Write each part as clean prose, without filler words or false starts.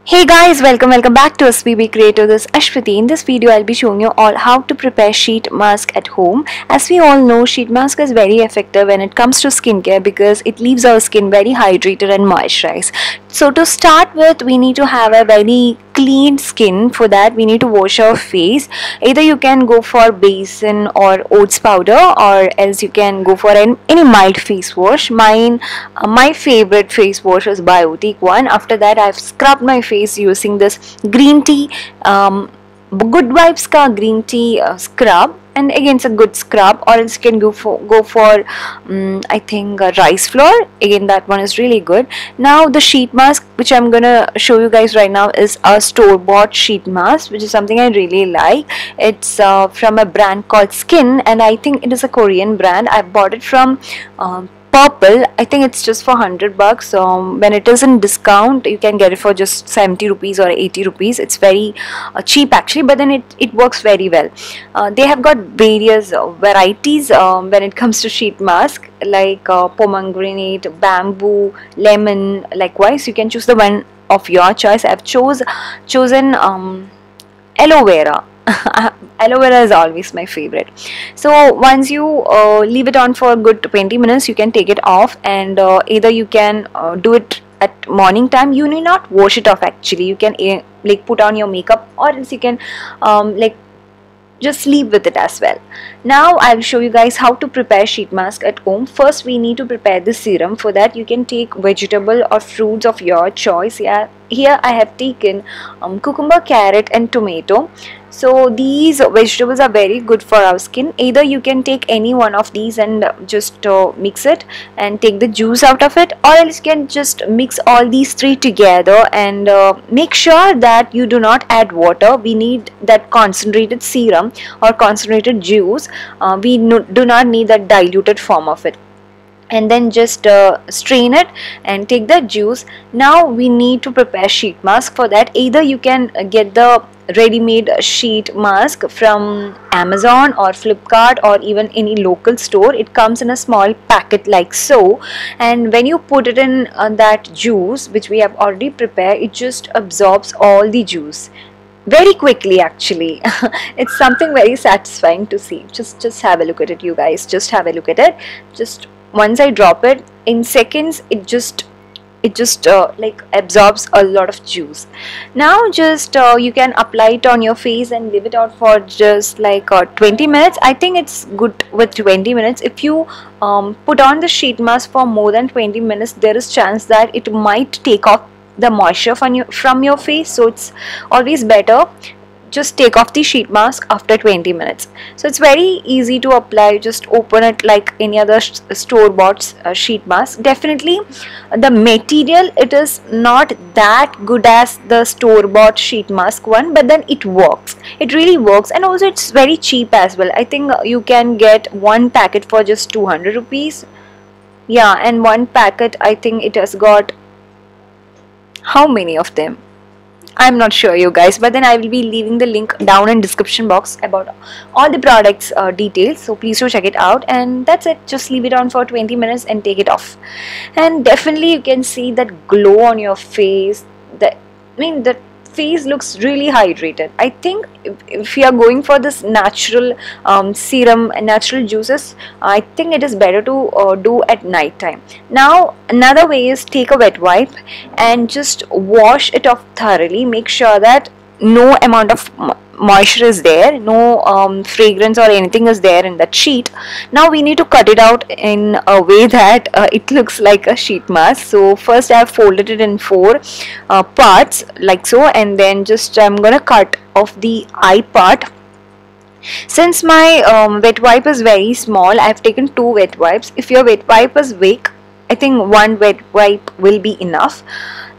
Hey guys, welcome back to SPB Creator. This is Ashwati. In this video, I'll be showing you all how to prepare sheet mask at home. As we all know, sheet mask is very effective when it comes to skincare because it leaves our skin very hydrated and moisturized. So to start with, we need to have a very clean skin. For that, we need to wash our face. Either you can go for basin or oats powder, or else you can go for any mild face wash. My favorite face wash is Biotic one. After that, I've scrubbed my face using this green tea, Good Vibes ka green tea scrub. And again, it's a good scrub, or else you can go for I think rice flour. Again, that one is really good. Now the sheet mask which I'm gonna show you guys right now is a store-bought sheet mask, which is something I really like. It's from a brand called Skin, and I think it is a Korean brand. I bought it from Purple. I think it's just for 100 bucks. When it is in discount, you can get it for just 70 rupees or 80 rupees. It's very cheap actually, but then it works very well. They have got various varieties when it comes to sheet mask, like pomegranate, bamboo, lemon. Likewise, you can choose the one of your choice. I've chosen aloe vera. Aloe vera is always my favorite. So once you leave it on for a good 20 minutes, you can take it off, and either you can do it at morning time. You need not wash it off actually. You can like put on your makeup, or else you can like just sleep with it as well. Now I'll show you guys how to prepare sheet mask at home. First, we need to prepare the serum. For that, you can take vegetable or fruits of your choice. Here I have taken cucumber, carrot and tomato. So these vegetables are very good for our skin. Either you can take any one of these and just mix it and take the juice out of it, or else you can just mix all these three together and make sure that you do not add water. We need that concentrated serum or concentrated juice. Do not need that diluted form of it. And then just strain it and take the juice. Now we need to prepare sheet mask. For that, either you can get the ready-made sheet mask from Amazon or Flipkart or even any local store. It comes in a small packet like so, and when you put it in that juice which we have already prepared, it just absorbs all the juice very quickly actually. It's something very satisfying to see. Just have a look at it, you guys. Just have a look at it. Just once I drop it, in seconds it just like absorbs a lot of juice. Now just you can apply it on your face and leave it out for just like 20 minutes. I think it's good with 20 minutes. If you put on the sheet mask for more than 20 minutes, there is chance that it might take off the moisture from your face. So it's always better just take off the sheet mask after 20 minutes. So it's very easy to apply. Just open it like any other store-bought sheet mask. Definitely the material, it is not that good as the store-bought sheet mask one, but then it works. It really works, and also it's very cheap as well. I think you can get one packet for just 200 rupees. Yeah, and one packet, I think it has got how many of them? I'm not sure, you guys, but then I will be leaving the link down in description box about all the products details, so please do check it out. And that's it. Just leave it on for 20 minutes and take it off, and definitely you can see that glow on your face. The face looks really hydrated. I think if you are going for this natural serum and natural juices, I think it is better to do at night time. Now another way is take a wet wipe and just wash it off thoroughly. Make sure that no amount of moisture is there, no fragrance or anything is there in that sheet. Now we need to cut it out in a way that it looks like a sheet mask. So first I have folded it in 4 parts like so, and then just I'm gonna cut off the eye part. Since my wet wipe is very small, I have taken 2 wet wipes. If your wet wipe is weak, I think 1 wet wipe will be enough.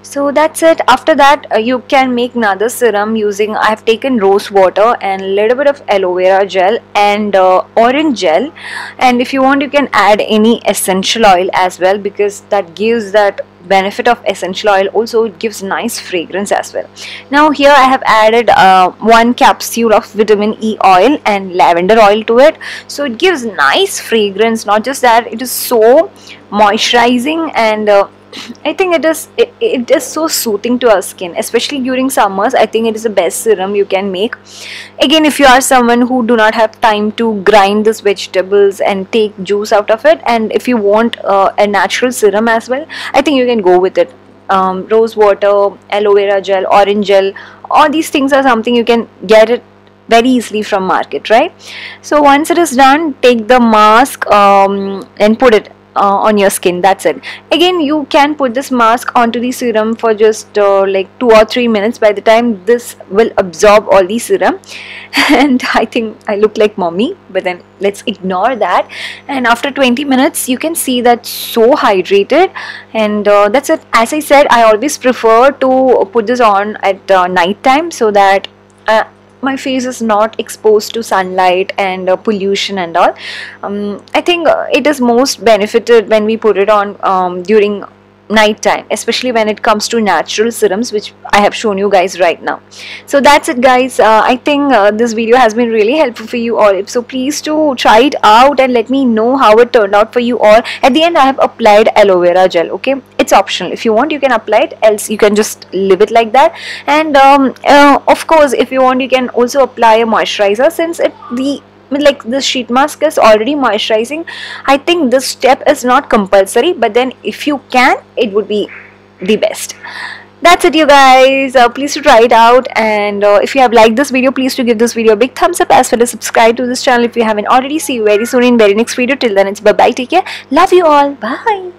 So that's it. After that, you can make another serum using, I have taken rose water and a little bit of aloe vera gel and orange gel, and if you want you can add any essential oil as well, because that gives that benefit of essential oil. Also it gives nice fragrance as well. Now here I have added 1 capsule of vitamin E oil and lavender oil to it, so it gives nice fragrance. Not just that, it is so moisturizing and I think it is so soothing to our skin, especially during summers. I think it is the best serum you can make. Again, if you are someone who do not have time to grind these vegetables and take juice out of it, and if you want a natural serum as well, I think you can go with it. Rose water, aloe vera gel, orange gel, all these things are something you can get it very easily from market, right? So once it is done, take the mask and put it on your skin. That's it. Again, you can put this mask onto the serum for just like 2 or 3 minutes. By the time this will absorb all the serum and I think I look like mommy, but then let's ignore that. And after 20 minutes you can see that so hydrated, and that's it. As I said, I always prefer to put this on at night time, so that my face is not exposed to sunlight and pollution and all. I think it is most benefited when we put it on during night time, especially when it comes to natural serums, which I have shown you guys right now. So that's it, guys. I think this video has been really helpful for you all, so please do try it out and let me know how it turned out for you all. At the end, I have applied aloe vera gel. Okay, it's optional. If you want, you can apply it, else you can just leave it like that. And of course, if you want, you can also apply a moisturizer, since this sheet mask is already moisturizing. I think this step is not compulsory, but then if you can, it would be the best. That's it, you guys. Please to try it out, and if you have liked this video, please to give this video a big thumbs up, as well as subscribe to this channel if you haven't already. See you very soon in very next video. Till then, it's bye bye, take care, love you all, bye.